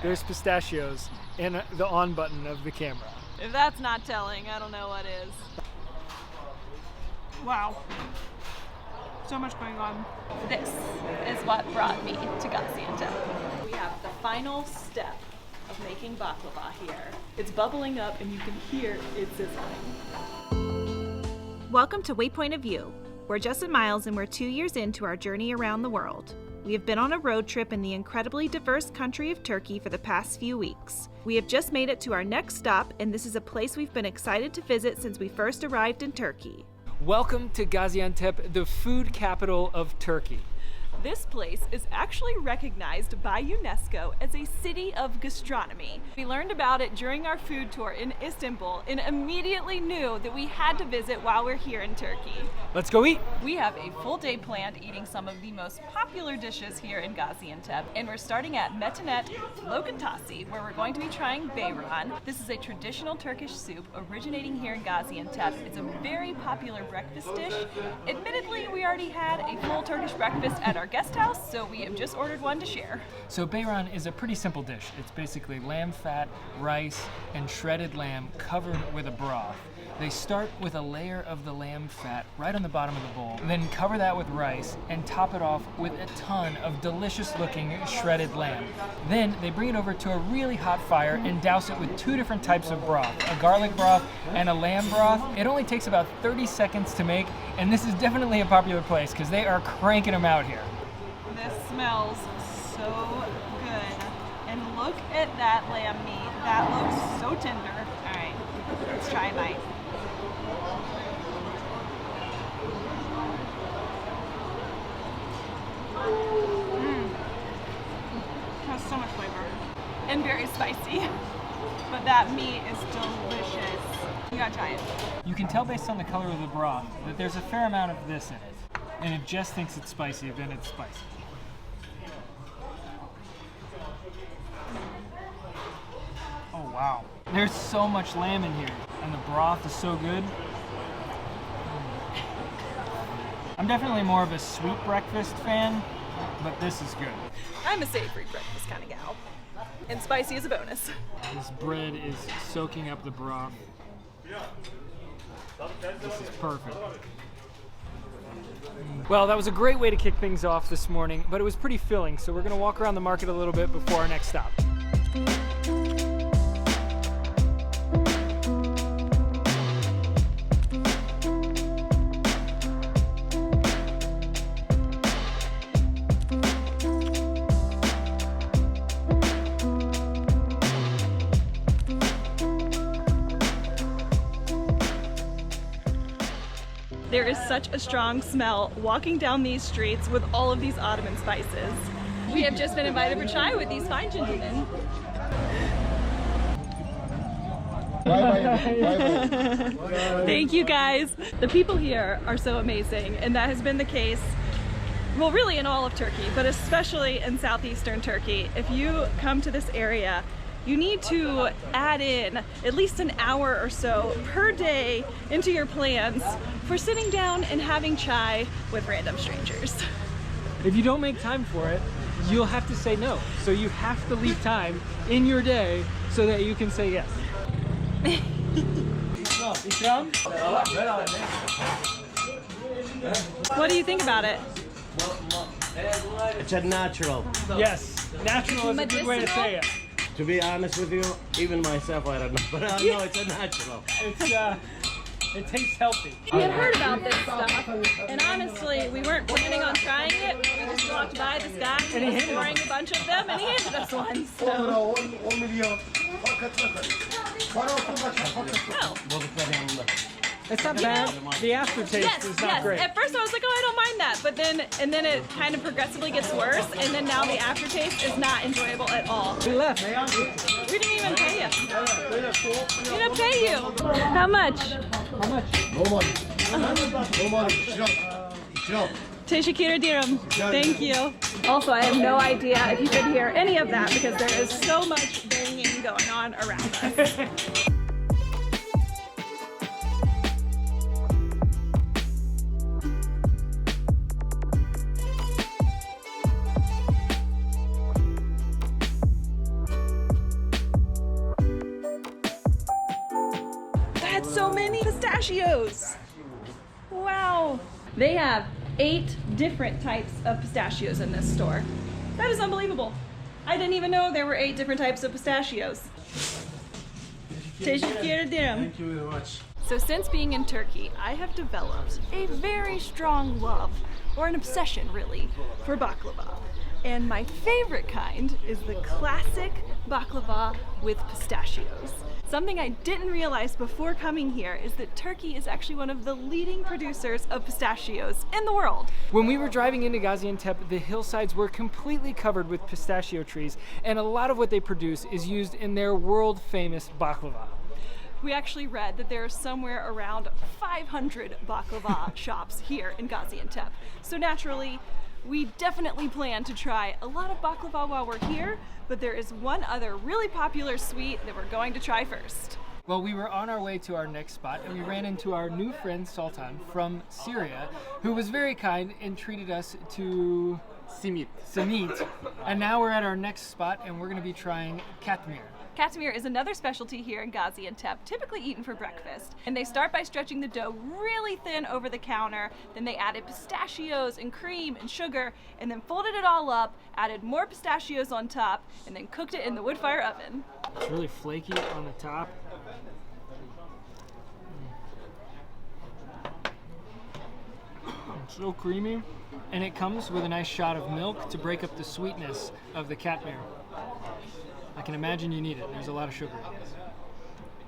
There's pistachios in the on button of the camera. If that's not telling, I don't know what is. Wow. So much going on. This is what brought me to Gaziantep. We have the final step of making baklava here. It's bubbling up and you can hear it sizzling. Welcome to Waypoint of View. We're Justin Miles and we're 2 years into our journey around the world. We have been on a road trip in the incredibly diverse country of Turkey for the past few weeks. We have just made it to our next stop, and this is a place we've been excited to visit since we first arrived in Turkey. Welcome to Gaziantep, the food capital of Turkey. This place is actually recognized by UNESCO as a city of gastronomy. We learned about it during our food tour in Istanbul and immediately knew that we had to visit while we're here in Turkey. Let's go eat. We have a full day planned eating some of the most popular dishes here in Gaziantep, and we're starting at Metanet Lokantasi, where we're going to be trying beyran. This is a traditional Turkish soup originating here in Gaziantep. It's a very popular breakfast dish. Admittedly, we already had a full Turkish breakfast at our guest house, so we have just ordered one to share. So beyran is a pretty simple dish. It's basically lamb fat, rice, and shredded lamb covered with a broth. They start with a layer of the lamb fat right on the bottom of the bowl, then cover that with rice and top it off with a ton of delicious looking shredded lamb. Then they bring it over to a really hot fire and douse it with two different types of broth, a garlic broth and a lamb broth. It only takes about 30 seconds to make, and this is definitely a popular place because they are cranking them out here. This smells so good. And look at that lamb meat. That looks so tender. All right, let's try a bite. Has so much flavor and very spicy, but that meat is delicious. You gotta try it. You can tell based on the color of the broth that there's a fair amount of this in it. And if Jess thinks it's spicy, then it's spicy. Oh wow. There's so much lamb in here, and the broth is so good. I'm definitely more of a sweet breakfast fan, but this is good. I'm a savory breakfast kind of gal, and spicy is a bonus. This bread is soaking up the broth. This is perfect. Well, that was a great way to kick things off this morning, but it was pretty filling, so we're going to walk around the market a little bit before our next stop. There is such a strong smell walking down these streets with all of these Ottoman spices. We have just been invited for chai with these fine gentlemen. Thank you guys. The people here are so amazing, and that has been the case, well, really in all of Turkey, but especially in Southeastern Turkey. If you come to this area, you need to add in at least an hour or so per day into your plans for sitting down and having chai with random strangers. If you don't make time for it, you'll have to say no. So you have to leave time in your day so that you can say yes. What do you think about it? It's a natural. Yes, natural is a good way to say it. To be honest with you, even myself, I don't know, but I know it's a natural. It tastes healthy. We had heard about this stuff, and honestly, we weren't planning on trying it. We just walked by this guy, and he was pouring a bunch of them, and he handed us one. So. Oh. It's not bad. The aftertaste is not great. At first I was like, oh, I don't mind that, but then it kind of progressively gets worse, and then now the aftertaste is not enjoyable at all. We left. We didn't even pay him. We didn't pay you. How much? How much? No money. Teşekkür ederim. Thank you. Also, I have no idea if you could hear any of that because there is so much banging going on around us. so many pistachios. Wow. They have 8 different types of pistachios in this store. That is unbelievable. I didn't even know there were 8 different types of pistachios. Thank you very much. So since being in Turkey, I have developed a very strong love, or an obsession really, for baklava. And my favorite kind is the classic baklava with pistachios. Something I didn't realize before coming here is that Turkey is actually one of the leading producers of pistachios in the world. When we were driving into Gaziantep, the hillsides were completely covered with pistachio trees, and a lot of what they produce is used in their world-famous baklava. We actually read that there are somewhere around 500 baklava shops here in Gaziantep. So naturally, we definitely plan to try a lot of baklava while we're here, but there is one other really popular sweet that we're going to try first. Well, we were on our way to our next spot, and we ran into our new friend Sultan from Syria, who was very kind and treated us to simit. And now we're at our next spot, and we're going to be trying katmer. Katmer is another specialty here in Gaziantep, typically eaten for breakfast. And they start by stretching the dough really thin over the counter, then they added pistachios and cream and sugar, and then folded it all up, added more pistachios on top, and then cooked it in the wood fire oven. It's really flaky on the top. It's so creamy. And it comes with a nice shot of milk to break up the sweetness of the katmer. I can imagine you need it. There's a lot of sugar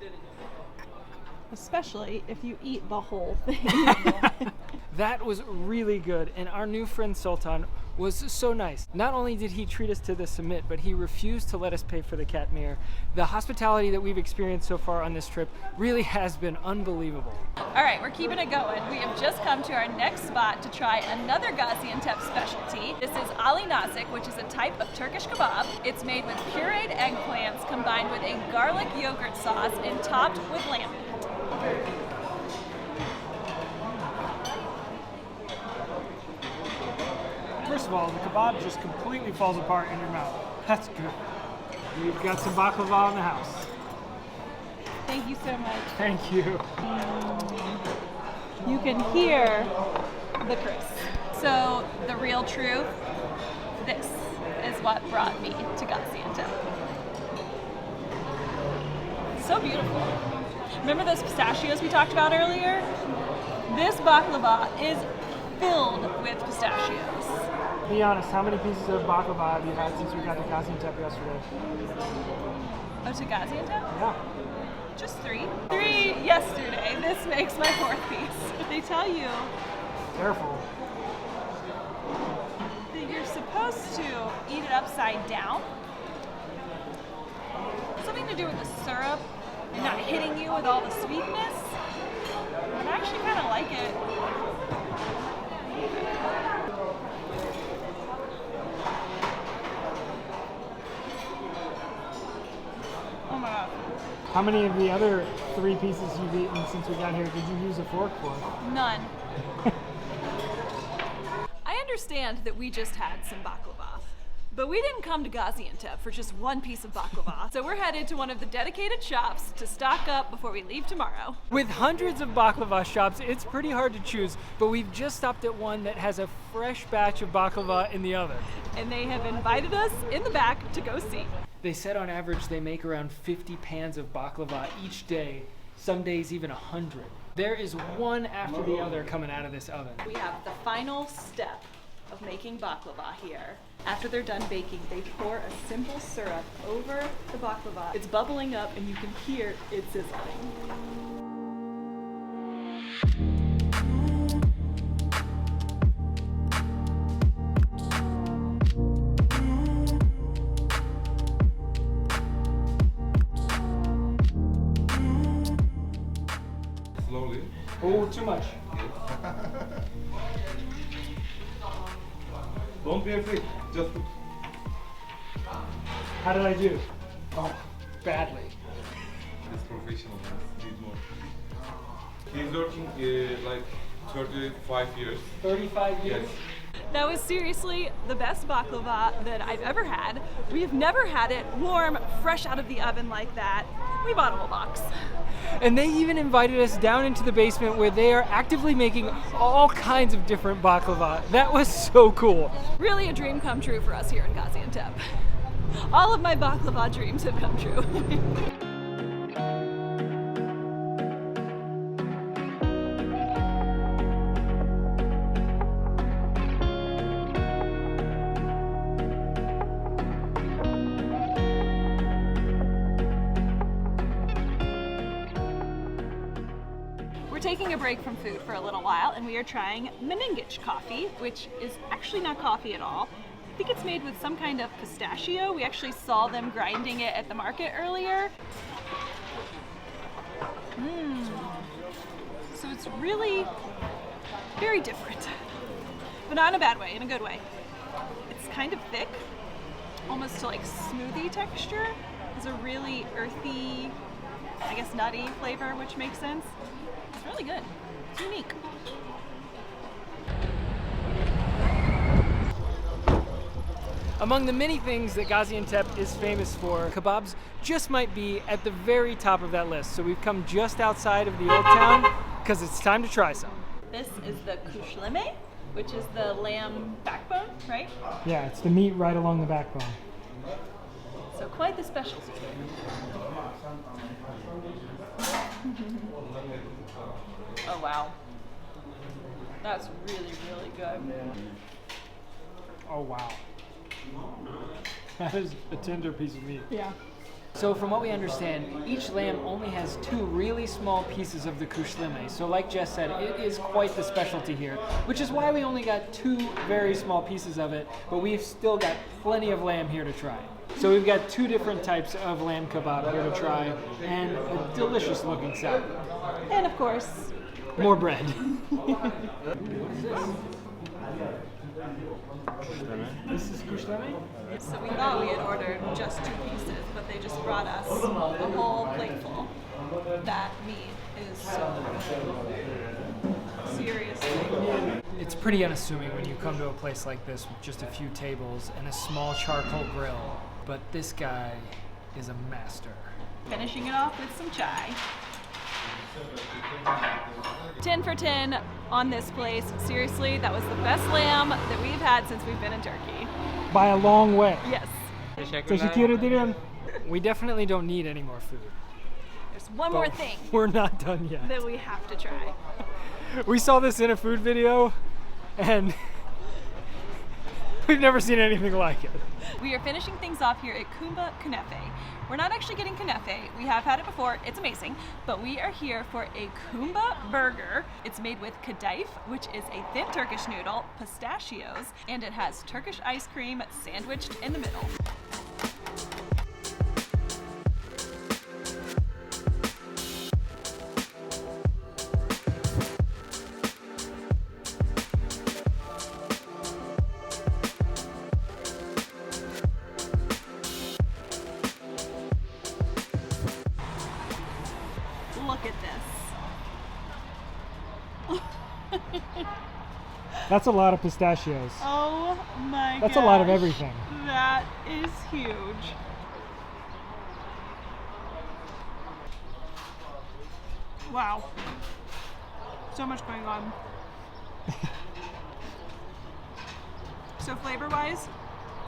in it. Especially if you eat the whole thing. That was really good, and our new friend Sultan was so nice. Not only did he treat us to the samit, but he refused to let us pay for the katmer. The hospitality that we've experienced so far on this trip really has been unbelievable. All right, we're keeping it going. We have just come to our next spot to try another Gaziantep specialty. This is Ali nazik, which is a type of Turkish kebab. It's made with pureed eggplants combined with a garlic yogurt sauce and topped with lamb meat. First of all, the kebab just completely falls apart in your mouth. That's good. We've got some baklava in the house. Thank you so much. Thank you. You can hear the crisp. So the real truth, this is what brought me to Gaziantep. So beautiful. Remember those pistachios we talked about earlier? This baklava is filled with pistachios. Be honest, how many pieces of baklava have you had since we got to Gaziantep yesterday? Oh, to Gaziantep? Yeah. Just 3. 3 yesterday. This makes my 4th piece. They tell you Careful. that you're supposed to eat it upside down. Something to do with the syrup and not hitting you with all the sweetness. But I actually kind of like it. Oh my god. How many of the other 3 pieces you've eaten since we got here did you use a fork for? None. I understand that we just had some baklava, but we didn't come to Gaziantep for just one piece of baklava. So we're headed to one of the dedicated shops to stock up before we leave tomorrow. With hundreds of baklava shops, it's pretty hard to choose, but we've just stopped at one that has a fresh batch of baklava in the oven. And they have invited us in the back to go see. They said on average they make around 50 pans of baklava each day, some days even 100. There is one after the other coming out of this oven. We have the final step of making baklava here. After they're done baking, they pour a simple syrup over the baklava. It's bubbling up and you can hear it sizzling. Slowly. Oh, too much. Don't be afraid. Just put. How did I do? Oh, badly. This professional man. Need more. He's working like 35 years. 35 years? Yes. That was seriously the best baklava that I've ever had. We've never had it warm, fresh out of the oven like that. We bought a whole box. And they even invited us down into the basement where they are actively making all kinds of different baklava. That was so cool. Really a dream come true for us here in Gaziantep. All of my baklava dreams have come true. Taking a break from food for a little while, and we are trying menengiç coffee, which is actually not coffee at all. I think it's made with some kind of pistachio. We actually saw them grinding it at the market earlier. So it's really very different, but not in a bad way, in a good way. It's kind of thick, almost to like smoothie texture. It's a really earthy, I guess nutty flavor, which makes sense. It's really good. It's unique. Among the many things that Gaziantep is famous for, kebabs just might be at the very top of that list. So we've come just outside of the old town because it's time to try some. This is the kunefe, which is the lamb backbone, right? Yeah, it's the meat right along the backbone. So quite the specialty. Oh wow. That's really, really good. Oh wow. That is a tender piece of meat. Yeah. So from what we understand, each lamb only has 2 really small pieces of the kunefe. So like Jess said, it is quite the specialty here, which is why we only got 2 very small pieces of it, but we've still got plenty of lamb here to try. So we've got 2 different types of lamb kebab here to try, and a delicious looking salad. And of course, more bread. What is this? This is kunefe? so we thought we had ordered just 2 pieces, but they just brought us a whole plateful. That meat is so good. Seriously. It's pretty unassuming when you come to a place like this with just a few tables and a small charcoal grill, but this guy is a master. Finishing it off with some chai. 10 for 10 on this place. Seriously, that was the best lamb that we've had since we've been in Turkey. By a long way. Yes. We definitely don't need any more food. There's one more thing We're not done yet. that we have to try. We saw this in a food video, and we've never seen anything like it. We are finishing things off here at Kunefe. We're not actually getting kunefe. We have had it before. It's amazing. But we are here for a kumba burger. It's made with kadayif, which is a thin Turkish noodle, pistachios, and it has Turkish ice cream sandwiched in the middle. Look at this. That's a lot of pistachios. Oh my god. That's a lot of everything. That is huge. Wow. So much going on. So flavor-wise,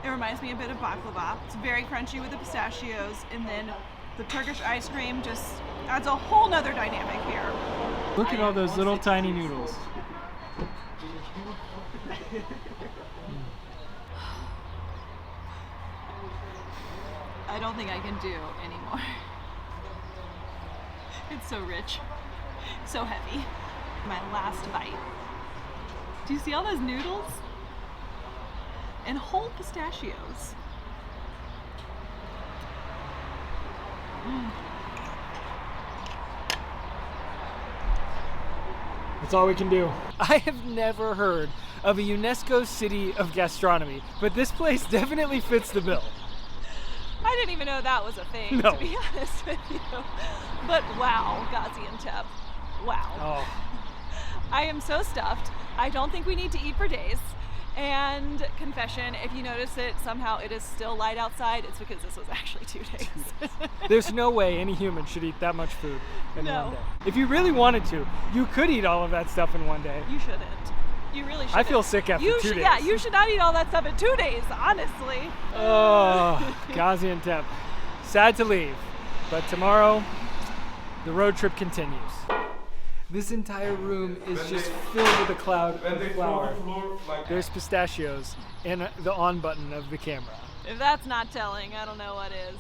it reminds me a bit of baklava. It's very crunchy with the pistachios, and then the Turkish ice cream just adds a whole nother dynamic here. Look at all those little tiny noodles. I don't think I can do anymore. It's so rich, so heavy. My last bite. Do you see all those noodles? And whole pistachios. That's all we can do. I have never heard of a UNESCO City of Gastronomy, but this place definitely fits the bill. I didn't even know that was a thing, No. to be honest with you. But wow, Gaziantep. Wow. Oh. I am so stuffed. I don't think we need to eat for days. And confession, if you notice it, somehow it is still light outside, it's because this was actually 2 days. There's no way any human should eat that much food in No. one day. If you really wanted to, you could eat all of that stuff in one day. You shouldn't. You really shouldn't. I feel sick after 2 days. Yeah, you should not eat all that stuff in 2 days, honestly. Oh, Gaziantep. Sad to leave, but tomorrow the road trip continues. This entire room is just filled with a cloud When of they flour. throw the floor, like There's pistachios and the on button of the camera. If that's not telling, I don't know what is.